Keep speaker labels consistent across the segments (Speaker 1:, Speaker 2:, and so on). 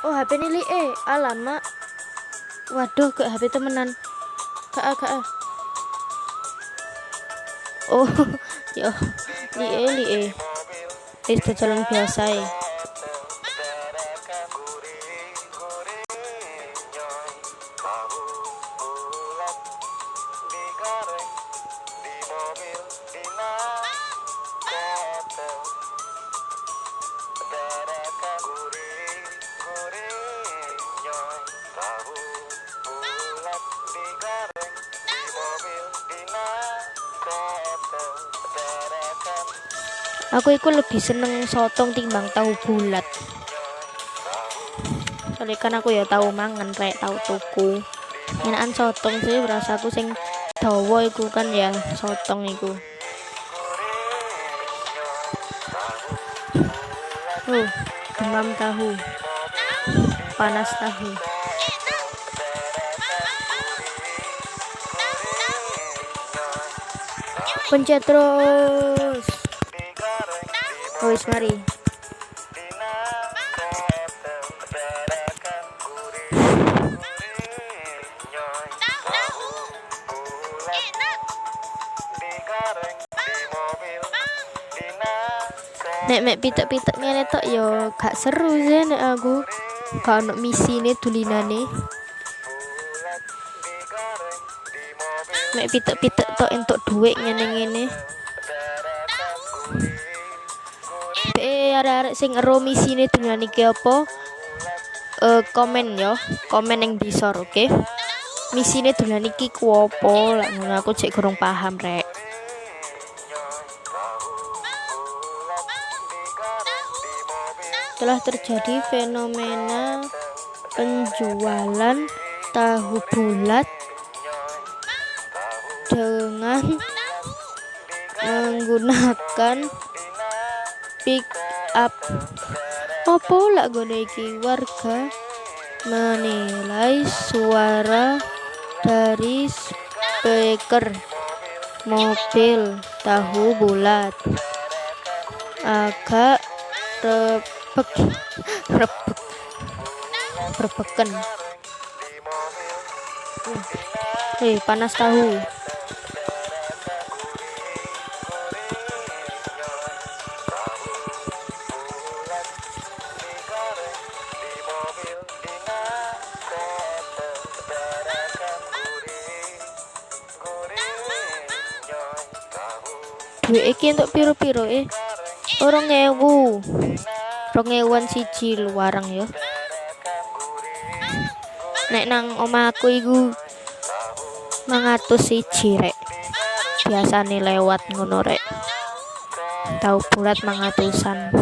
Speaker 1: Oh, HP ini li alamak. Waduh, ke HP temenan. Kak. Oh, yo, li itu jalan biasa ya. Aku itu lebih seneng sotong timbang tahu bulat. Soalnya kan aku ya tahu mangan kayak tahu tuku. Enakan sotong sih berasa aku sing dawa iku kan ya sotong iku. Demam tahu. Panas tahu. Pencet terus. Wis mari. Nek pitek-pitek ngene tok yo gak seru sih nek aku. Gak ono misine dulinane. Nek pitek-pitek tok entuk dhuwit ngene-ngene. Arek-arek sing ero misine dunia niki apa? Komen yo, komen yang disor, oke? Misine dunia niki ku apa? Lah ngono aku cek kurang paham rek. Telah terjadi fenomena penjualan tahu bulat dengan menggunakan pick up. Apa lah gone iki? Warga menilai suara dari speaker mobil tahu bulat agak rebekan. Panas tahu. Duit iki untuk piro-piro 2000-an siji luarang ya. Nek nang omahku iku 100 siji rek. Biasane lewat ngono rek. Tahu bulat 100-an.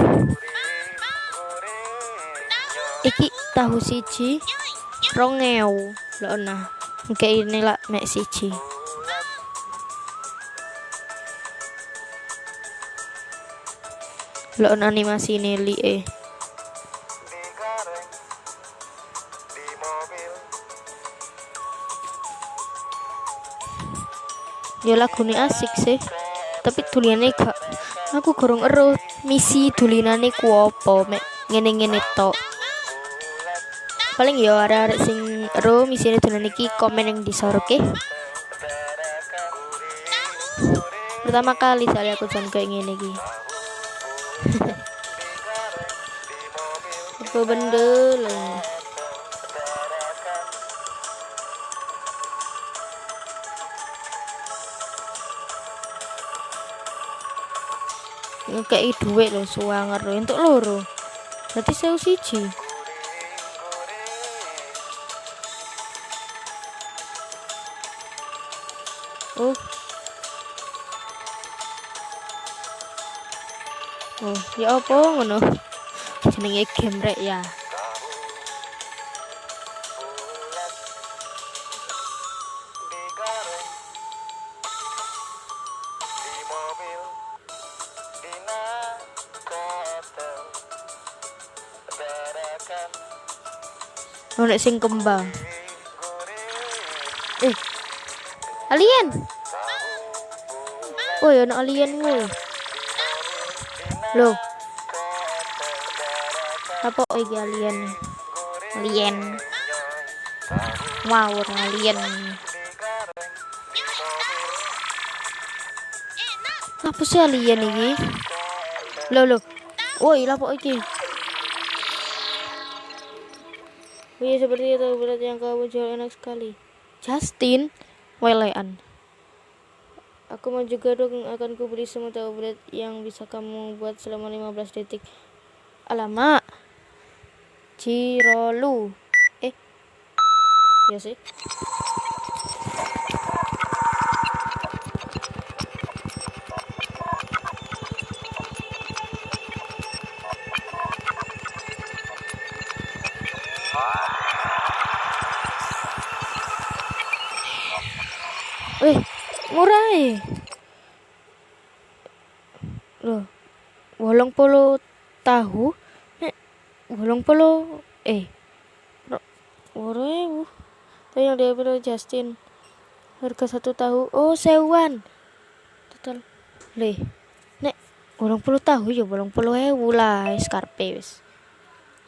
Speaker 1: Iki tahu siji 2000 lho nah. Kayak ini lah mek siji. Lho animasi ini li ya lagune asik sih. Tapi tuliannya gak, aku gorong ero misi tulinane ku apa mek ngene-ngene tok. Paling ya arek-arek sing ero misine tulinan iki komen yang disor, oke? Pertama kali soalnya aku jan kayak ngene iki. Apa benda lah. Ngekei duit lho suwanger lho entuk loro. Berarti 1000 siji. Ya apa ngono? Jenenge game rek ya. Nek sing kembang. Alien. Oh ya ono alien ngono. Loh. Apa iki alien? alien. Wow, alien. Apa sih alien ini? Lo. Woi, lapo iki? Iya, seperti itu berat yang kamu jual enak sekali. Justin, welean. Aku mau juga dong, akan kubeli semua tahu berat yang bisa kamu buat selama 15 detik. Alamak. Cirolu. Ya sih. Murah loh. 80 tahu nek 80 ora tapi yang dia bilang Justin harga 1 tahu sewuan total nek 80 tahu ya 80.000 lah skarpe wis.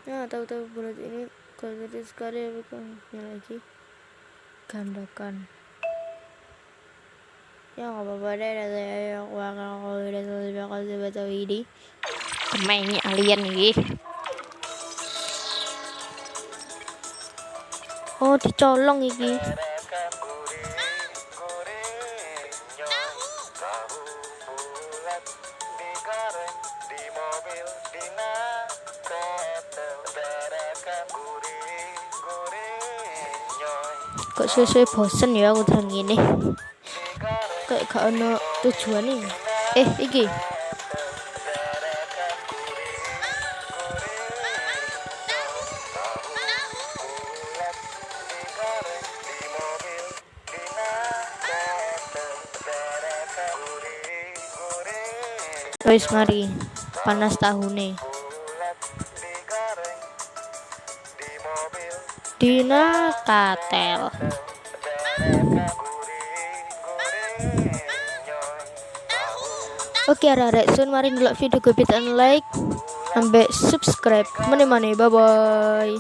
Speaker 1: Nah, tahu-tahu berat ini kalau sekali lagi gandakan. Ya nggak apa-apa deh, saya kalau udah selesai bakal ini kemenya alien nih. Oh, dicolong iki. Kok sesuai bosen ya aku dengan gini. Kayak gak ada tujuan nih. Iki wis mari panas tahune Dina Katel. Oke, arek-arek sun mari ndelok video gue, like sampai subscribe. Mane bye bye.